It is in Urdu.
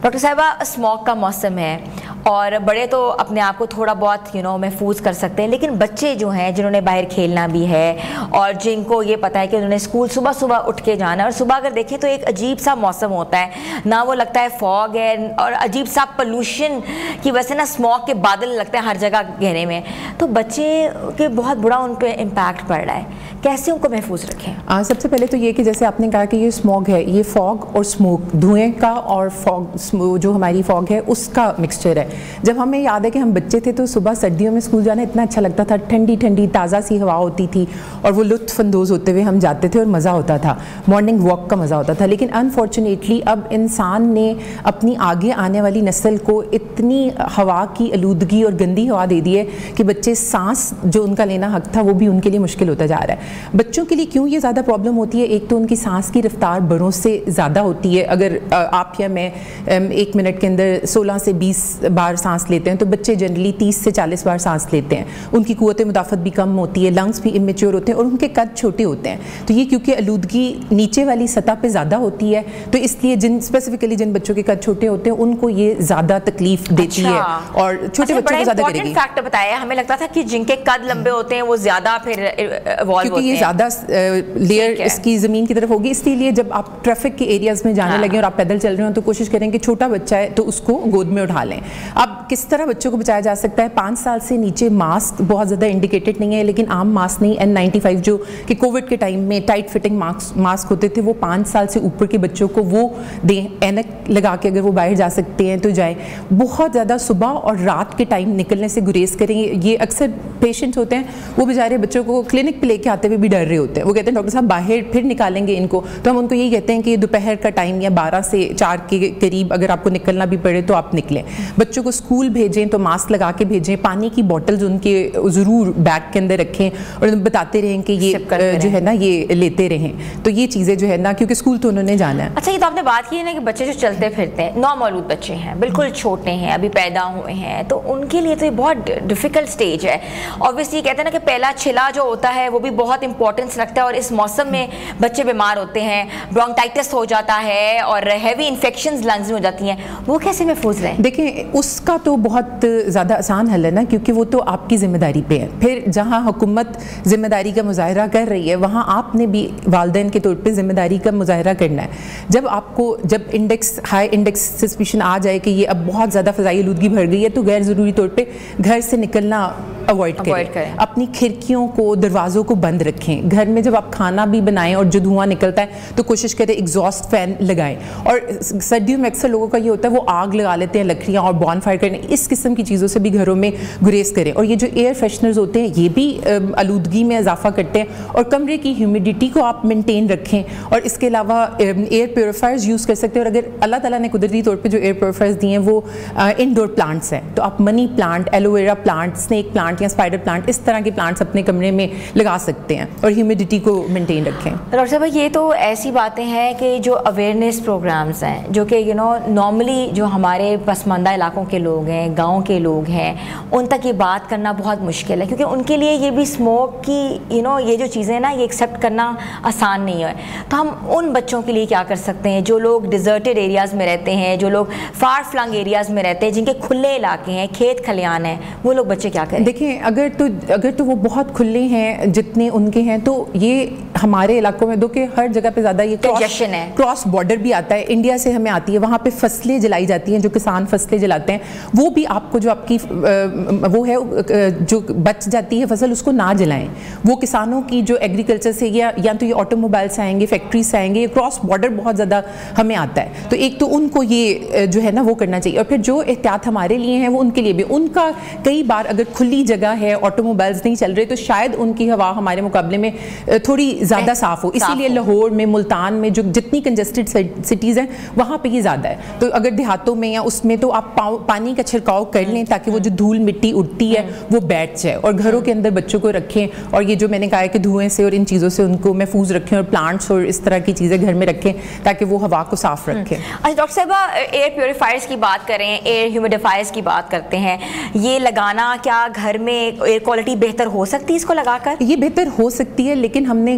ڈاکٹر صاحبہ اسموک کا موسم ہے اور بڑے تو اپنے آپ کو تھوڑا بہت محفوظ کر سکتے ہیں، لیکن بچے جو ہیں جنہوں نے باہر کھیلنا بھی ہے اور جن کو یہ پتہ ہے کہ انہوں نے اسکول صبح صبح اٹھ کے جانا ہے، اور صبح اگر دیکھیں تو ایک عجیب سا موسم ہوتا ہے، نہ وہ لگتا ہے فوگ ہے اور عجیب سا پولوشن کی وجہ سے نا اسموک کے بادل لگتے ہیں ہر جگہ گھیرے میں، تو بچے کے بہت بڑا ان پہ امپیکٹ پڑ رہا ہے، کیسے ان کو محفوظ رکھیں؟ سب سے پہلے تو یہ کہ جیسے آپ نے کہا کہ یہ اسموگ ہے، یہ فوگ اور اسموک، دھوئیں کا اور فوگ جو ہماری فوگ ہے اس کا مکسچر ہے۔ جب ہمیں یاد ہے کہ ہم بچے تھے تو صبح سردیوں میں اسکول جانا اتنا اچھا لگتا تھا، ٹھنڈی ٹھنڈی تازہ سی ہوا ہوتی تھی اور وہ لطف اندوز ہوتے ہوئے ہم جاتے تھے اور مزہ ہوتا تھا، مارننگ واک کا مزہ ہوتا تھا۔ لیکن انفارچونیٹلی اب انسان نے اپنی آگے آنے والی نسل کو اتنی ہوا کی آلودگی اور گندی ہوا دے دی ہے کہ بچے سانس جو ان کا لینا حق تھا وہ بھی ان کے لیے مشکل ہوتا جا رہا ہے۔ بچوں کے لیے کیوں یہ زیادہ پرابلم ہوتی ہے؟ ایک تو ان کی سانس کی رفتار بڑوں سے زیادہ ہوتی ہے، اگر آپ یا میں 1 منٹ کے اندر 16 سے 20 بار سانس لیتے ہیں تو بچے جنرلی 30 سے 40 بار سانس لیتے ہیں، ان کی قوت مدافعت بھی کم ہوتی ہے، لنگس بھی امیچور ہوتے ہیں اور ان کے قد چھوٹے ہوتے ہیں، تو یہ کیونکہ آلودگی نیچے والی سطح پہ زیادہ ہوتی ہے تو اس لیے اسپیسیفکلی جن بچوں کے قد چھوٹے ہوتے ہیں ان کو یہ زیادہ تکلیف دیتی ہے اور چھوٹے بچوں کو زیادہ کرے گی۔ فیکٹ بتایا، ہمیں لگتا تھا کہ جن کے قد لمبے ہوتے ہیں وہ زیادہ پھر ایوالو ہوتے ہیں کیونکہ یہ زیادہ لیئر اس کی زمین کی طرف ہوگی، اس لیے جب آپ ٹریفک کے ایریاز میں جانے لگیں اور آپ پیدل چل رہے ہوں تو کوشش کریں کہ چھوٹا بچہ ہے تو اس کو گود میں اٹھا لیں۔ اب کس طرح بچوں کو بچایا جا سکتا ہے؟ 5 سال سے نیچے ماسک بہت زیادہ انڈیکیٹڈ نہیں ہے، لیکن عام ماسک نہیں، N95 جو کہ کووڈ کے ٹائم میں ٹائٹ فٹنگ ماسک ہوتے تھے وہ 5 سال سے اوپر کے بچوں کو وہ دیں، اینک لگا کے اگر وہ باہر جا سکتے ہیں تو جائیں۔ بہت زیادہ صبح اور رات کے ٹائم نکلنے سے گریز کریں۔ یہ اکثر پیشنٹس ہوتے ہیں وہ بیچارے بچوں کو کلینک پہ لے کے آتے ہوئے بھی ڈر رہے ہوتے ہیں، وہ کہتے ہیں ڈاکٹر صاحب باہر پھر نکالیں گے ان کو، تو ہم ان کو یہی کہتے ہیں کہ دوپہر کا ٹائم یا 12 سے 4 کے قریب اگر آپ کو نکلنا بھی پڑے تو آپ نکلیں۔ بچوں کو اسکول بھیجیں تو ماسک لگا کے بھیجیں، پانی کی بوٹلز ان کے ضرور بیگ کے اندر رکھیں اور بتاتے رہیں کہ یہ جو ہے نا یہ لیتے رہیں، تو یہ چیزیں جو ہے نا کیونکہ اسکول تو انہوں نے جانا ہے۔ اچھا، یہ تو آپ نے بات کی ہے نا کہ بچے جو چلتے پھرتے ہیں، نومولود بچے ہیں، بالکل چھوٹے ہیں، ابھی پیدا ہوئے ہیں، تو ان کے لیے تو یہ بہت ڈیفیکلٹ سٹیج ہے۔ اوبویسلی کہتے ہیں نا کہ پہلا چھلا جو ہوتا ہے وہ بھی بہت امپورٹنس رکھتا ہے، اور اس موسم میں بچے بیمار ہوتے ہیں، برونکائٹس ہو جاتا ہے اور ہیوی انفیکشنز لنگز میں ہو جاتی ہیں، وہ کیسے محفوظ رہیں؟ دیکھیں اس کا تو بہت زیادہ آسان حل ہے نا، کیونکہ وہ تو آپ کی ذمہ داری پہ ہے۔ پھر جہاں حکومت ذمہ داری کا مظاہرہ کر رہی ہے وہاں آپ نے بھی والدین کے طور پہ ذمہ داری کا مظاہرہ کرنا ہے۔ جب آپ کو ہائی انڈیکس سسپیشن آ جائے کہ یہ اب بہت زیادہ فضائی آلودگی بڑھ گئی ہے تو غیر ضروری طور پہ گھر سے نکلنا اوائڈ کریں، اپنی کھڑکیوں کو دروازوں کو بند رکھیں۔ گھر میں جب آپ کھانا بھی بنائیں اور جو دھواں نکلتا ہے تو کوشش کریں ایگزاسٹ فین لگائیں، اور سردیوں میں اکثر لوگوں کا یہ ہوتا ہے وہ آگ لگا لیتے ہیں، لکڑیاں اور بون فائر کرنے، اس قسم کی چیزوں سے بھی گھروں میں گریز کریں۔ اور یہ جو ایئر فریشنرز ہوتے ہیں یہ بھی آلودگی میں اضافہ کرتے ہیں، اور کمرے کی ہیومیڈیٹی کو آپ مینٹین رکھیں، اور اس کے علاوہ ایئر پیوریفائرز یوز کر سکتے ہیں۔ اور اگر اللہ تعالیٰ نے قدرتی طور پہ جو ایئر پیوریفائرز دیے ہیں وہ انڈور پلانٹس ہیں تو آپ money plant, aloe vera plant, snake plant یا اسپائڈر پلانٹ، اس طرح کے پلانٹس اپنے کمرے میں لگا سکتے ہیں اور ہیومیڈیٹی کو مینٹین رکھیں۔ ڈاکٹر صاحب یہ تو ایسی باتیں ہیں کہ جو اویئرنیس پروگرامز ہیں جو کہ نارملی جو ہمارے پسماندہ علاقوں کے لوگ ہیں، گاؤں کے لوگ ہیں، ان تک یہ بات کرنا بہت مشکل ہے، کیونکہ ان کے لیے یہ بھی اسموک کی یہ جو چیزیں نا یہ ایکسیپٹ کرنا آسان نہیں ہے۔ تو ہم ان بچوں کے لیے کیا کر سکتے ہیں جو لوگ ڈیزرٹڈ ایریاز میں رہتے ہیں، جو لوگ فار فلنگ ایریاز میں رہتے ہیں، جن کے کھلے علاقے ہیں، کھیت کھلیان ہیں، وہ لوگ بچے کیا کریں؟ دیکھیں اگر تو وہ بہت کھلے ہیں جتنے ان کے ہیں تو یہ ہمارے علاقوں میں دو کہ ہر جگہ پہ زیادہ یہ کراس بارڈر بھی آتا ہے، انڈیا سے ہمیں آتی ہے، وہاں پہ فصلیں جلائی جاتی ہیں، جو کسان فصلیں جلاتے ہیں وہ بھی آپ کو جو آپ کی وہ ہے جو بچ جاتی ہے فصل اس کو نہ جلائیں۔ وہ کسانوں کی جو ایگریکلچر سے یا تو یہ آٹو موبائل سے آئیں گے، فیکٹریز سے آئیں گے، یہ کراس بارڈر بہت زیادہ ہمیں آتا ہے، تو ایک تو ان کو یہ جو ہے نا وہ کرنا چاہیے۔ اور پھر جو احتیاط ہمارے لیے ہیں وہ ان کے لیے بھی، ان کا کئی بار اگر کھلی جگہ ہے، آٹو موبائلز نہیں چل رہے تو شاید ان کی ہوا ہمارے مقابلے میں تھوڑی زیادہ صاف ہو، اسی لیے لاہور میں، ملتان میں جو جتنی کنجسٹڈ سٹیز ہیں وہاں پہ یہ زیادہ ہے، تو اگر دیہاتوں میں یا اس میں تو آپ پانی کا چھڑکاؤ کر لیں تاکہ وہ جو دھول مٹی اڑتی ہے وہ بیٹھ جائے، اور گھروں کے اندر بچوں کو رکھیں، اور یہ جو میں نے کہا ہے کہ دھوئیں سے اور ان چیزوں سے ان کو محفوظ رکھیں، اور پلانٹس اور اس طرح کی چیزیں گھر میں رکھیں تاکہ وہ ہوا کو صاف رکھیں۔ اچھا ڈاکٹر صاحبہ، ایئر پیوریفائرز کی بات کریں، ایئر ہیومیڈیفائرز کی بات کرتے ہیں، یہ لگانا کیا گھر میں ایئر کوالٹی بہتر ہو سکتی ہے اس کو لگا کر؟ یہ بہتر ہو سکتی ہے، لیکن ہم نے